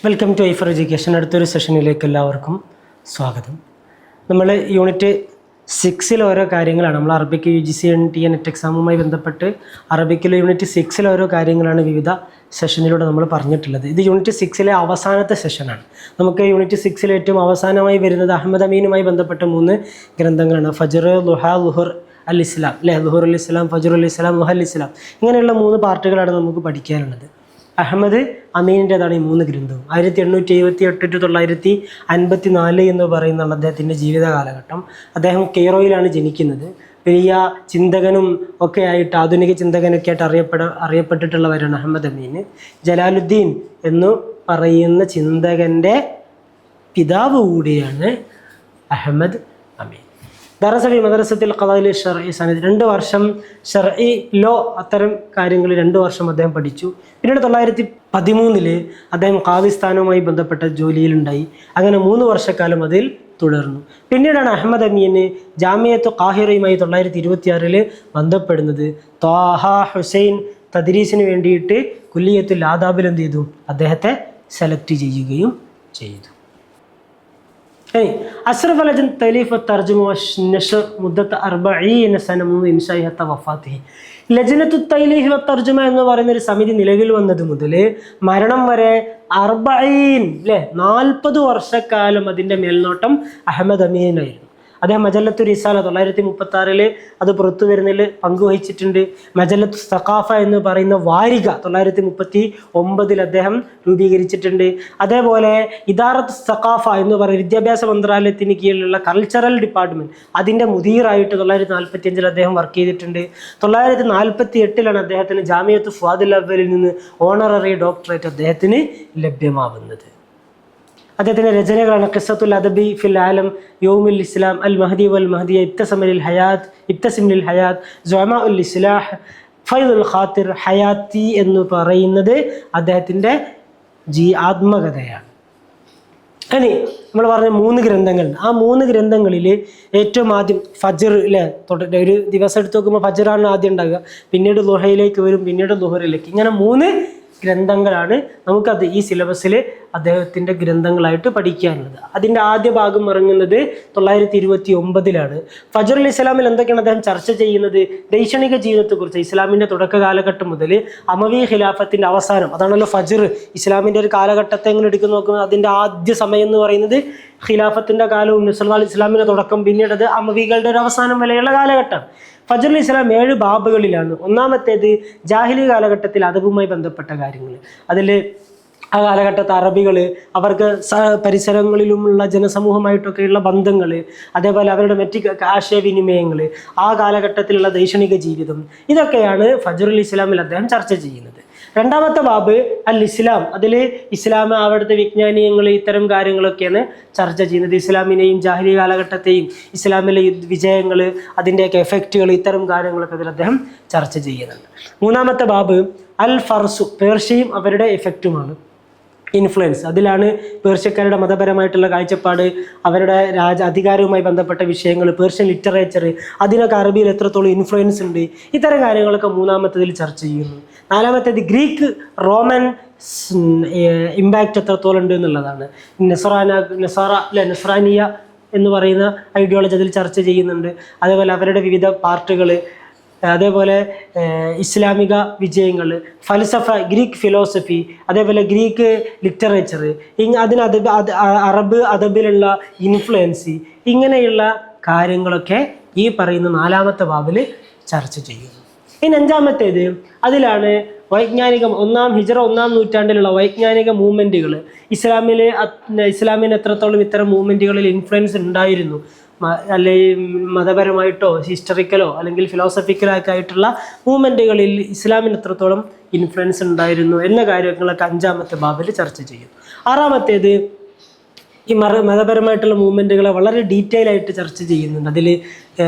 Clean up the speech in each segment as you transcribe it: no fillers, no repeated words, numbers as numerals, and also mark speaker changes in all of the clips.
Speaker 1: Welcome to ഐഫർ education. അടുത്തൊരു സെഷനിലേക്ക് എല്ലാവർക്കും സ്വാഗതം. നമ്മൾ യൂണിറ്റ് 6 ഓരോ കാര്യങ്ങളാണ് നമ്മൾ അറബിക് UGC NT നെറ്റ് എക്സാമുമായി ബന്ധപ്പെട്ട് അറബിക്കിലെ യൂണിറ്റ് 6 ഓരോ കാര്യങ്ങളാണ് വിവിധ സെഷനിലൂടെ നമ്മൾ പറഞ്ഞിട്ടുള്ളത്. ഇത് യൂണിറ്റ് 6 അവസാനത്തെ സെഷനാണ്. നമുക്ക് യൂണിറ്റ് 6 ഏറ്റവും അവസാനമായി വരുന്നത് അഹമ്മദ് അമീനുമായി ബന്ധപ്പെട്ട 3 ഗ്രന്ഥങ്ങളാണ്. ഫജ്ർ, ലുഹ, ലുഹർ അൽ ഇസ്ലാം, ലുഹർ അൽ ഇസ്ലാം, ഫജ്ർ അൽ ഇസ്ലാം, ലുഹ അൽ ഇസ്ലാം, ഇങ്ങനെയുള്ള 3 പാർട്ടുകളാണ് നമുക്ക് പഠിക്കാനുള്ളത്. അഹമ്മദ് അമീനിൻ്റെതാണ് ഈ 3 ഗ്രന്ഥവും. 1878 to 1954 എന്ന് പറയുന്നതാണ് അദ്ദേഹത്തിൻ്റെ ജീവിത കാലഘട്ടം. അദ്ദേഹം കെയ്റോയിലാണ് ജനിക്കുന്നത്. വലിയ ചിന്തകനും ഒക്കെ ആയിട്ട്, ആധുനിക ചിന്തകനൊക്കെ ആയിട്ട് അറിയപ്പെട്ടിട്ടുള്ളവരാണ് അഹമ്മദ് അമീൻ. ജലാലുദ്ദീൻ എന്ന് പറയുന്ന ചിന്തകൻ്റെ പിതാവ് കൂടിയാണ് അഹമ്മദ് അമീൻ. ദറസഫി മദ്രസത്തിൽ ഖദാഇൽ ശർഈ സനദ് 2 വർഷം ശർഈ ലോ അത്തരം കാര്യങ്ങൾ 2 വർഷം അദ്ദേഹം പഠിച്ചു. പിന്നീട് 1913 അദ്ദേഹം ഖാദി സ്ഥാനവുമായി ബന്ധപ്പെട്ട ജോലിയിലുണ്ടായി. അങ്ങനെ 3 വർഷക്കാലം അതിൽ തുടർന്നു. പിന്നീടാണ് അഹമ്മദ് അമീന് ജാമിയത്തു ഖാഹിറയുമായി 1926 ബന്ധപ്പെടുന്നത്. ത്വാഹ ഹുസൈൻ തദ്രീസിന് വേണ്ടിയിട്ട് കുല്ലിയത്തുൽ ആദാബിൽ എന്ത് ചെയ്തു? അദ്ദേഹത്തെ സെലക്ട് ചെയ്യുകയും ചെയ്തു. അഷ്റഫ് അൽ തലീഫ് തർജുമ നഷ്ർ മുദ്ദത്ത് 40 സന മുൻപ് ഇൻഷാഇ ഹത്ത വഫാത്തിഹി. ലജ്നത്തു തൈലീഫ് തർജുമ എന്ന് പറയുന്ന ഒരു സമിതി നിലവിൽ വന്നത് മുതൽ മരണം വരെ 40 വർഷക്കാലം അതിൻ്റെ മേൽനോട്ടം അഹമ്മദ് അമീനായിരുന്നു. അദ്ദേഹം മജല്ലത്തു റിസാല 1936 അത് പുറത്തു വരുന്നതിൽ പങ്കുവഹിച്ചിട്ടുണ്ട്. മജല്ലത്തു സഖാഫ എന്ന് പറയുന്ന വാരിക 1939 അദ്ദേഹം രൂപീകരിച്ചിട്ടുണ്ട്. അതേപോലെ ഇദാറത്ത് സഖാഫ എന്ന് പറയുന്ന വിദ്യാഭ്യാസ മന്ത്രാലയത്തിന് കീഴിലുള്ള കൾച്ചറൽ ഡിപ്പാർട്ട്മെൻറ്റ് അതിൻ്റെ മുദീറായിട്ട് 1945 അദ്ദേഹം വർക്ക് ചെയ്തിട്ടുണ്ട്. 1948 അദ്ദേഹത്തിന് ജാമിയത്തു ഫുആദുൽ അവ്വലിൽ നിന്ന് ഓണററി ഡോക്ടറേറ്റ് അദ്ദേഹത്തിന് ലഭ്യമാവുന്നത്. അദ്ദേഹത്തിൻ്റെ രചനകളാണ് ഖിസ്സത്തുൽ അദബി ഫിൽ ആലം, യൗമുൽ ഇസ്ലാം, അൽ മഹദി വൽ മഹദിയ, ഇബ്തസിം ലിൽ ഹയാത്ത്, സുഅമാ ഉൽ ഇസ്ലാഹ്, ഫൈദുൽ ഖാത്തിർ, ഹയാത്തി എന്ന് പറയുന്നത് അദ്ദേഹത്തിൻ്റെ ആത്മകഥയാണ്. ഇനി നമ്മൾ പറഞ്ഞ 3 ഗ്രന്ഥങ്ങൾ, ആ 3 ഗ്രന്ഥങ്ങളിൽ ഏറ്റവും ആദ്യം ഫജ്ർ, ഒരു ദിവസം എടുത്ത് നോക്കുമ്പോൾ ഫജ്റാണ് ആദ്യം ഉണ്ടാകുക, പിന്നീട് ലുഹയിലേക്ക് വരും, പിന്നീട് ലുഹറിലേക്ക്, ഇങ്ങനെ 3 ഗ്രന്ഥങ്ങളാണ് നമുക്കത് ഈ സിലബസിൽ അദ്ദേഹത്തിൻ്റെ ഗ്രന്ഥങ്ങളായിട്ട് പഠിക്കാനുള്ളത്. അതിൻ്റെ ആദ്യ ഭാഗം ഇറങ്ങുന്നത് 1929 ഫജ്റുൽ ഇസ്ലാമിൽ എന്തൊക്കെയാണ് അദ്ദേഹം ചർച്ച ചെയ്യുന്നത്? ദൈക്ഷണിക ജീവിതത്തെക്കുറിച്ച്. ഇസ്ലാമിൻ്റെ തുടക്ക കാലഘട്ടം മുതൽ അമവി ഖിലാഫത്തിൻ്റെ അവസാനം, അതാണല്ലോ ഫജ്ർ. ഇസ്ലാമിൻ്റെ ഒരു കാലഘട്ടത്തെ എങ്ങനെ എടുക്കുന്ന നോക്കുന്നത്, അതിൻ്റെ ആദ്യ സമയം എന്ന് പറയുന്നത് ഖിലാഫത്തിൻ്റെ കാലവും നബി ഇസ്ലാമിൻ്റെ തുടക്കം, പിന്നീട് അത് അമവികളുടെ ഒരു അവസാനം വരെയുള്ള കാലഘട്ടം. ഫജ്റുൽ ഇസ്ലാം 7 ബാബുകളിലാണ്. ഒന്നാമത്തേത് ജാഹിലി കാലഘട്ടത്തിൽ അദബുമായി ബന്ധപ്പെട്ട കാര്യങ്ങൾ. അതിൽ ആ കാലഘട്ടത്തെ അറബികൾ, അവർക്ക് പരിസരങ്ങളിലുമുള്ള ജനസമൂഹമായിട്ടൊക്കെയുള്ള ബന്ധങ്ങൾ, അതേപോലെ അവരുടെ മറ്റ് ആശയവിനിമയങ്ങൾ, ആ കാലഘട്ടത്തിലുള്ള ദൈക്ഷണിക ജീവിതം, ഇതൊക്കെയാണ് ഫജ്റുൽ ഇസ്ലാമിൽ അദ്ദേഹം ചർച്ച ചെയ്യുന്നത്. രണ്ടാമത്തെ ബാബ് അൽ ഇസ്ലാം, അതിൽ ഇസ്ലാം, അവിടുത്തെ വിജ്ഞാനീയങ്ങൾ, ഇത്തരം കാര്യങ്ങളൊക്കെയാണ് ചർച്ച ചെയ്യുന്നത്. ഇസ്ലാമിനെയും ജാഹിലി കാലഘട്ടത്തെയും ഇസ്ലാമിലെ വിജയങ്ങൾ, അതിൻ്റെയൊക്കെ എഫക്റ്റുകൾ, ഇത്തരം കാര്യങ്ങളൊക്കെ അതിൽ അദ്ദേഹം ചർച്ച ചെയ്യുന്നുണ്ട്. മൂന്നാമത്തെ ബാബ് അൽ ഫർസു, പേർഷ്യയും അവരുടെ എഫക്റ്റുമാണ്, ഇൻഫ്ലുവൻസ്. അതിലാണ് പേർഷ്യക്കാരുടെ മതപരമായിട്ടുള്ള കാഴ്ചപ്പാട്, അവരുടെ അധികാരവുമായി ബന്ധപ്പെട്ട വിഷയങ്ങൾ, പേർഷ്യൻ ലിറ്ററേച്ചർ, അതിനൊക്കെ അറബിയിൽ എത്രത്തോളം ഇൻഫ്ലുവൻസ് ഉണ്ട്, ഇത്തരം കാര്യങ്ങളൊക്കെ മൂന്നാമത്തേതിൽ ചർച്ച ചെയ്യുന്നു. നാലാമത്തേത് ഗ്രീക്ക് റോമൻ ഇമ്പാക്റ്റ് എത്രത്തോളം ഉണ്ട് എന്നുള്ളതാണ്. നസ്രാനിയ എന്ന് പറയുന്ന ഐഡിയോളജി അതിൽ ചർച്ച ചെയ്യുന്നുണ്ട്. അതേപോലെ അവരുടെ വിവിധ പാർട്ടുകൾ, അതേപോലെ ഇസ്ലാമിക വിജയങ്ങൾ, ഫൽസഫ, ഗ്രീക്ക് ഫിലോസഫി, അതേപോലെ ഗ്രീക്ക് ലിറ്ററേച്ചർ, അറബ് അദബിലുള്ള ഇൻഫ്ലുവൻസ്, ഇങ്ങനെയുള്ള കാര്യങ്ങളൊക്കെ ഈ പറയുന്ന 4ാമത്തെ ബാബിൽ ചർച്ച ചെയ്യുന്നു. ഇനി 5ാമത്തേത്, അതിലാണ് വൈജ്ഞാനിക ഹിജ്റ 1-ാം നൂറ്റാണ്ടിലുള്ള വൈജ്ഞാനിക മൂവ്മെൻറ്റുകൾ. ഇസ്ലാമിന് എത്രത്തോളം ഇത്തരം മൂവ്മെൻറ്റുകളിൽ ഇൻഫ്ലുവൻസ് ഉണ്ടായിരുന്നു, അല്ലെങ്കിൽ മതപരമായിട്ടോ ഹിസ്റ്ററിക്കലോ അല്ലെങ്കിൽ ഫിലോസഫിക്കലോ ഒക്കെ ആയിട്ടുള്ള മൂവ്മെൻറ്റുകളിൽ ഇസ്ലാമിന് എത്രത്തോളം ഇൻഫ്ലുവൻസ് ഉണ്ടായിരുന്നു എന്ന കാര്യങ്ങളൊക്കെ 5ാമത്തെ ബാബിൽ ചർച്ച ചെയ്യും. 6ാമത്തേത് ഈ മതപരമായിട്ടുള്ള മൂവ്മെൻറ്റുകളെ വളരെ ഡീറ്റെയിൽ ആയിട്ട് ചർച്ച ചെയ്യുന്നുണ്ട്. അതിൽ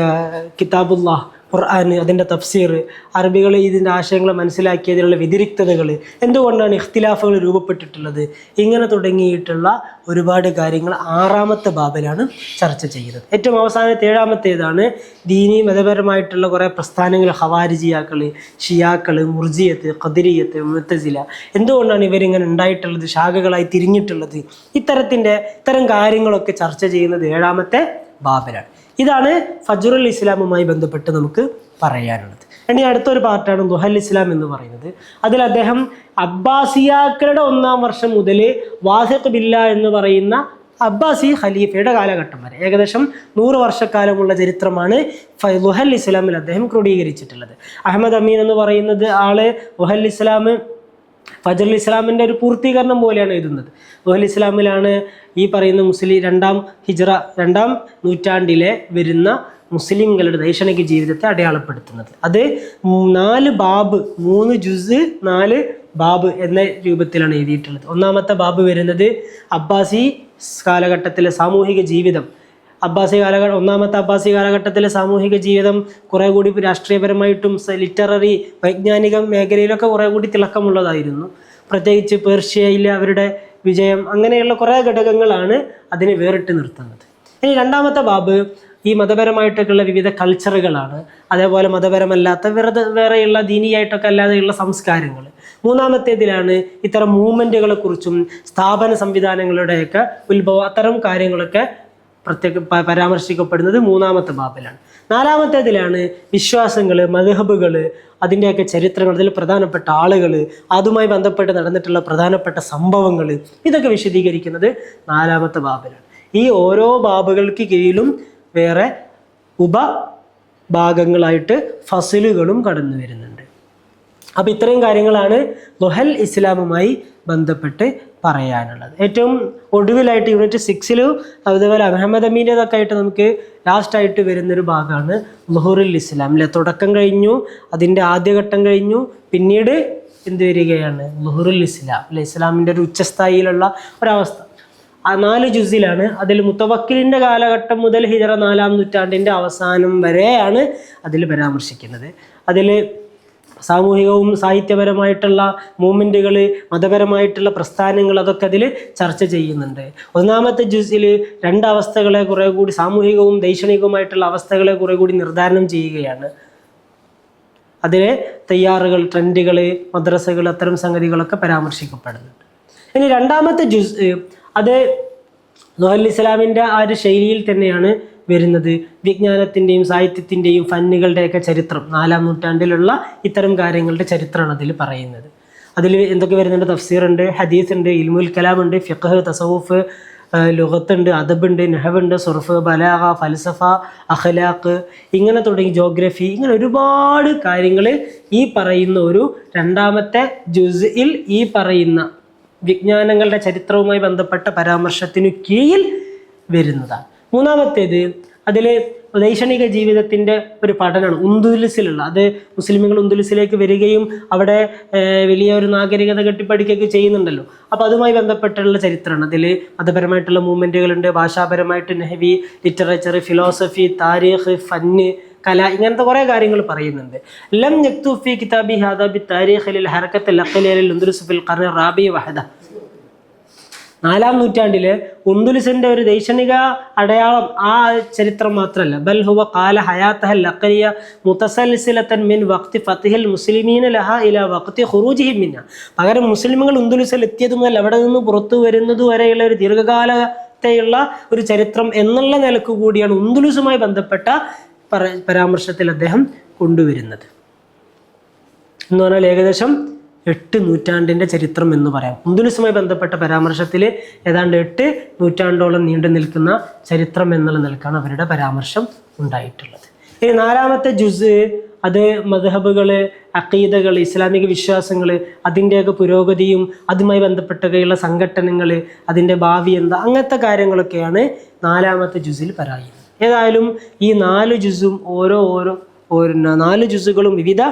Speaker 1: കിതാബുല്ലാഹ്, ഖുർആൻ, അതിൻ്റെ തഫ്സീർ, അറബികൾ ഇതിൻ്റെ ആശയങ്ങൾ മനസ്സിലാക്കിയതിലുള്ള വ്യതിരിക്തതകൾ, എന്തുകൊണ്ടാണ് ഇഖ്തിലാഫുകൾ രൂപപ്പെട്ടിട്ടുള്ളത്, ഇങ്ങനെ തുടങ്ങിയിട്ടുള്ള ഒരുപാട് കാര്യങ്ങൾ 6ാമത്തെ ബാബിലാണ് ചർച്ച ചെയ്യുന്നത്. ഏറ്റവും അവസാനത്തെ 7ാമത്തേതാണ് ദീനി മതപരമായിട്ടുള്ള കുറേ പ്രസ്ഥാനങ്ങൾ, ഖവാരിജിയാക്കൾ, ഷിയാക്കൾ, മുർജിയത്ത്, ഖദരിയത്ത്, മുഅ്തസില, എന്തുകൊണ്ടാണ് ഇവരിങ്ങനെ ഉണ്ടായിട്ടുള്ളത്, ശാഖകളായി തിരിഞ്ഞിട്ടുള്ളത്, ഇത്തരം കാര്യങ്ങളൊക്കെ ചർച്ച ചെയ്യുന്നത് 7ാമത്തെ ബാബിലാണ്. ഇതാണ് ഫജ്റുൽ ഇസ്ലാമുമായി ബന്ധപ്പെട്ട് നമുക്ക് പറയാനുള്ളത്. ഇനി അടുത്തൊരു പാർട്ടാണ് ദുഹൽ ഇസ്ലാം എന്ന് പറയുന്നത്. അതിൽ അദ്ദേഹം അബ്ബാസിയാക്കളുടെ 1ാം വർഷം മുതൽ വാസിഖ് ബില്ല എന്ന് പറയുന്ന അബ്ബാസി ഖലീഫയുടെ കാലഘട്ടം വരെ ഏകദേശം 100 വർഷക്കാലമുള്ള ചരിത്രമാണ് ദുഹൽ ഇസ്ലാമിൽ അദ്ദേഹം ക്രോഡീകരിച്ചിട്ടുള്ളത്. അഹമ്മദ് അമീൻ എന്ന് പറയുന്നത് ആള് ദുഹൽ ഇസ്ലാം ഫജ്റുൽ ഇസ്ലാമിൻ്റെ ഒരു പൂർത്തീകരണം പോലെയാണ് എഴുതുന്നത്. ദുഹൽ ഇസ്ലാമിലാണ് ഈ പറയുന്ന മുസ്ലിം 2ാം നൂറ്റാണ്ടിലെ വരുന്ന മുസ്ലിംകളുടെ ദൈക്ഷണിക ജീവിതത്തെ അടയാളപ്പെടുത്തുന്നത്. അത് 4 ബാബ്, 3 ജുസ് 4 ബാബ് എന്ന രൂപത്തിലാണ് എഴുതിയിട്ടുള്ളത്. 1ാമത്തെ ബാബ് വരുന്നത് അബ്ബാസി കാലഘട്ടത്തിലെ സാമൂഹിക ജീവിതം. 1ാമത്തെ അബ്ബാസി കാലഘട്ടത്തിലെ സാമൂഹിക ജീവിതം കുറെ കൂടി രാഷ്ട്രീയപരമായിട്ടും ലിറ്റററി വൈജ്ഞാനിക മേഖലയിലൊക്കെ കുറെ കൂടി തിളക്കമുള്ളതായിരുന്നു. പ്രത്യേകിച്ച് പേർഷ്യയിലെ അവരുടെ വിജയം, അങ്ങനെയുള്ള കുറേ ഘടകങ്ങളാണ് അതിനെ വേറിട്ട് നിർത്തുന്നത്. ഇനി 2ാമത്തെ ബാബ് ഈ മതപരമായിട്ടൊക്കെയുള്ള വിവിധ കൾച്ചറുകളാണ്. അതേപോലെ മതപരമല്ലാത്ത വേറെയുള്ള ദീനിയായിട്ടൊക്കെ അല്ലാതെയുള്ള സംസ്കാരങ്ങൾ. 3ാമത്തേതിലാണ് ഇത്തരം മൂവ്മെൻറ്റുകളെ കുറിച്ചും സ്ഥാപന സംവിധാനങ്ങളുടെയൊക്കെ ഉത്ഭവം, അത്തരം കാര്യങ്ങളൊക്കെ പരാമർശിക്കപ്പെടുന്നത് 3ാമത്തെ ബാബിലാണ്. 4ാമത്തേതിലാണ് വിശ്വാസങ്ങൾ, മദ്ഹബുകൾ, അതിൻ്റെയൊക്കെ ചരിത്രങ്ങൾ, അതിൽ പ്രധാനപ്പെട്ട ആളുകൾ, അതുമായി ബന്ധപ്പെട്ട് നടന്നിട്ടുള്ള പ്രധാനപ്പെട്ട സംഭവങ്ങൾ, ഇതൊക്കെ വിശദീകരിക്കുന്നത് 4ാമത്തെ ബാബിലാണ്. ഈ ഓരോ ബാബുകൾക്ക് കീഴിലും വേറെ ഉപഭാഗങ്ങളായിട്ട് ഫസിലുകളും കടന്നു വരുന്നുണ്ട്. അപ്പോൾ ഇത്രയും കാര്യങ്ങളാണ് ദുഹൽ ഇസ്ലാമുമായി ബന്ധപ്പെട്ട് പറയാനുള്ളത്. ഏറ്റവും ഒടുവിലായിട്ട് യൂണിറ്റ് 6 അതുപോലെ അഹമ്മദ് അമീൻ്റെതൊക്കെ ആയിട്ട് നമുക്ക് ലാസ്റ്റായിട്ട് വരുന്നൊരു ഭാഗമാണ് ളുഹൂറുൽ ഇസ്ലാം. അല്ലെ, തുടക്കം കഴിഞ്ഞു, അതിൻ്റെ ആദ്യഘട്ടം കഴിഞ്ഞു, പിന്നീട് എന്ത് വരികയാണ്? ളുഹൂറുൽ ഇസ്ലാം. അല്ലെ, ഇസ്ലാമിൻ്റെ ഒരു ഉച്ചസ്ഥായിലുള്ള ഒരവസ്ഥ. ആ 4 ജുസിലാണ്. അതിൽ മുത്തവക്കിലിൻ്റെ കാലഘട്ടം മുതൽ ഹിജറ 4ാം നൂറ്റാണ്ടിൻ്റെ അവസാനം വരെയാണ് അതിൽ പരാമർശിക്കുന്നത്. അതിൽ സാമൂഹികവും സാഹിത്യപരമായിട്ടുള്ള മൂവ്മെൻറ്റുകൾ, മതപരമായിട്ടുള്ള പ്രസ്ഥാനങ്ങൾ, അതൊക്കെ അതിൽ ചർച്ച ചെയ്യുന്നുണ്ട്. 1ാമത്തെ ജുസിൽ 2 അവസ്ഥകളെ കുറെ കൂടി, സാമൂഹികവും ദൈക്ഷണികവുമായിട്ടുള്ള അവസ്ഥകളെ കുറെ കൂടി നിർദ്ധാരണം ചെയ്യുകയാണ്. അതിലെ തയ്യാറുകൾ, ട്രെൻഡുകൾ, മദ്രസകൾ, അത്തരം സംഗതികളൊക്കെ പരാമർശിക്കപ്പെടുന്നുണ്ട്. ഇനി 2ാമത്തെ ജുസ് അത് ദുഹൽ ഇസ്ലാമിൻ്റെ ആ ഒരു ശൈലിയിൽ തന്നെയാണ് വരുന്നത്. വിജ്ഞാനത്തിൻ്റെയും സാഹിത്യത്തിൻ്റെയും ഫന്നുകളുടെയൊക്കെ ചരിത്രം, 4ാം നൂറ്റാണ്ടിലുള്ള ഇത്തരം കാര്യങ്ങളുടെ ചരിത്രമാണ് അതിൽ പറയുന്നത്. അതിൽ എന്തൊക്കെ വരുന്നുണ്ട്? തഫ്സീറുണ്ട്, ഹദീസ് ഉണ്ട്, ഇൽമുൽ കലാം ഉണ്ട്, ഫിഖ്ഹ്, തസവുഫ്, ലുഗത്തുണ്ട്, അദബുണ്ട്, നഹവുണ്ട്, സുർഫ്, ബലാഗ, ഫൽസഫ, അഖ്ലാഖ്, ഇങ്ങനെ തുടങ്ങി ജോഗ്രഫി, ഇങ്ങനെ ഒരുപാട് കാര്യങ്ങൾ ഈ പറയുന്ന ഒരു 2ാമത്തെ ജുസ്ഇൽ ഈ പറയുന്ന വിജ്ഞാനങ്ങളുടെ ചരിത്രവുമായി ബന്ധപ്പെട്ട പരാമർശത്തിനു കീഴിൽ വരുന്നതാണ്. 3ാമത്തേത് അതിൽ ദൈക്ഷണിക ജീവിതത്തിൻ്റെ ഒരു പഠനമാണ്. ഉന്ദുലുസിലുള്ള, അത് മുസ്ലിമുകൾ ഉന്ദുലുസിലേക്ക് വരികയും അവിടെ വലിയ ഒരു നാഗരികത കെട്ടിപ്പടുക്കുകയൊക്കെ ചെയ്യുന്നുണ്ടല്ലോ. അപ്പോൾ അതുമായി ബന്ധപ്പെട്ടുള്ള ചരിത്രമാണ്. അതിൽ മതപരമായിട്ടുള്ള മൂവ്മെൻറ്റുകളുണ്ട്, ഭാഷാപരമായിട്ട് നഹ്വി, ലിറ്ററേച്ചർ, ഫിലോസഫി, താരീഖ്, ഫന്ന്, കല, ഇങ്ങനത്തെ കുറേ കാര്യങ്ങൾ പറയുന്നുണ്ട്. ലം യക്തു ഫി കിതാബി ഹാദാ ബി താരീഖ് ലിൽ ഹറക്കത്തിൽ അഖ്ലിയൽ ഉന്ദുലുസ് ഫിൽ ഖർൻ റാബി വഹദ. 4ാം നൂറ്റാണ്ടിലെ ഉന്ദുലുസിൻ്റെ ഒരു ദൈക്ഷണിക അടയാളം ആ ചരിത്രം മാത്രമല്ല, ബൽ ഹുവ ഖാല ഹയാത്തഹൽ അഖ്ലിയ മുതസൽസിലതൻ മിൻ വഖ്തി ഫത്ഹിൽ മുസ്ലിമീന ലഹ ഇലാ വഖ്തി ഖുറൂജിഹിം മിന്ന. പകരം മുസ്ലിമുകൾ ഉന്ദുലുസിൽ എത്തിയത് മുതൽ അവിടെ നിന്ന് പുറത്തു വരുന്നത് വരെയുള്ള ഒരു ദീർഘകാലത്തെയുള്ള ഒരു ചരിത്രം എന്നുള്ള നിലക്ക് കൂടിയാണ് ഉന്ദുലുസുമായി ബന്ധപ്പെട്ട പരാമർശത്തിൽ അദ്ദേഹം കൊണ്ടുവരുന്നത്. എന്ന് പറഞ്ഞാൽ ഏകദേശം 8 നൂറ്റാണ്ടിൻ്റെ ചരിത്രം എന്ന് പറയാം. ഉന്ദുലുസുമായി ബന്ധപ്പെട്ട പരാമർശത്തിൽ ഏതാണ്ട് 8 നൂറ്റാണ്ടോളം നീണ്ടു നിൽക്കുന്ന ചരിത്രം എന്നുള്ള നിലക്കാണ് അവരുടെ പരാമർശം ഉണ്ടായിട്ടുള്ളത്. ഇനി 4ാമത്തെ ജുസ് അത് മദ്ഹബുകൾ, അഖീദകൾ, ഇസ്ലാമിക വിശ്വാസങ്ങൾ, അതിൻ്റെയൊക്കെ പുരോഗതിയും അതുമായി ബന്ധപ്പെട്ടൊക്കെയുള്ള സംഘടനകൾ, അതിൻ്റെ ഭാവി എന്താ, അങ്ങനത്തെ കാര്യങ്ങളൊക്കെയാണ് 4ാമത്തെ ജുസിൽ പറയുന്നത്. ഏതായാലും ഈ 4 ജുസും ഓരോ 4 ജുസുകളും വിവിധ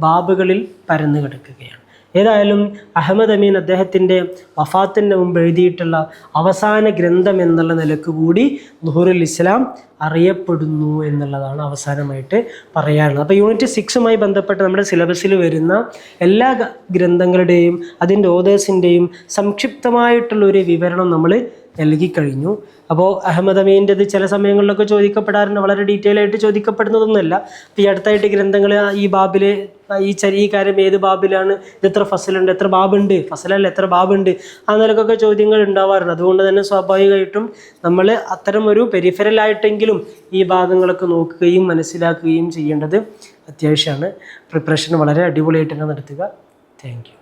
Speaker 1: ബാബുകളിൽ പരന്നു കിടക്കുകയാണ്. ഏതായാലും അഹമ്മദ് അമീൻ അദ്ദേഹത്തിൻ്റെ വഫാത്തിൻ്റെ മുമ്പ് എഴുതിയിട്ടുള്ള അവസാന ഗ്രന്ഥം എന്നുള്ള നിലക്ക് കൂടി ളുഹൂറുൽ ഇസ്ലാം അറിയപ്പെടുന്നു എന്നുള്ളതാണ് അവസാനമായിട്ട് പറയാനുള്ളത്. അപ്പോൾ യൂണിറ്റ് 6 ബന്ധപ്പെട്ട് നമ്മുടെ സിലബസിൽ വരുന്ന എല്ലാ ഗ്രന്ഥങ്ങളുടെയും അതിൻ്റെ ഓതേഴ്സിൻ്റെയും സംക്ഷിപ്തമായിട്ടുള്ള ഒരു വിവരണം നമ്മൾ നൽകിക്കഴിഞ്ഞു. അപ്പോൾ അഹമ്മദ് അമീൻ്റെത് ചില സമയങ്ങളിലൊക്കെ ചോദിക്കപ്പെടാറുണ്ട്, വളരെ ഡീറ്റെയിൽ ആയിട്ട് ചോദിക്കപ്പെടുന്നതൊന്നുമല്ല. അപ്പോൾ ഈ അടുത്തായിട്ട് ഗ്രന്ഥങ്ങൾ ഈ ബാബിൽ ഈ കാര്യം ഏത് ബാബിലാണ്, ഇത് എത്ര ഫസലുണ്ട്, എത്ര ബാബുണ്ട്, ഫസലല്ല എത്ര ബാബുണ്ട്, ആ നിലക്കൊക്കെ ചോദ്യങ്ങൾ ഉണ്ടാവാറുണ്ട്. അതുകൊണ്ട് തന്നെ സ്വാഭാവികമായിട്ടും നമ്മൾ അത്തരം ഒരു പെരിഫറലായിട്ടെങ്കിലും ഈ ഭാഗങ്ങളൊക്കെ നോക്കുകയും മനസ്സിലാക്കുകയും ചെയ്യേണ്ടത് അത്യാവശ്യമാണ്. പ്രിപ്പറേഷൻ വളരെ അടിപൊളിയായിട്ട് തന്നെ നടത്തുക. Thank you.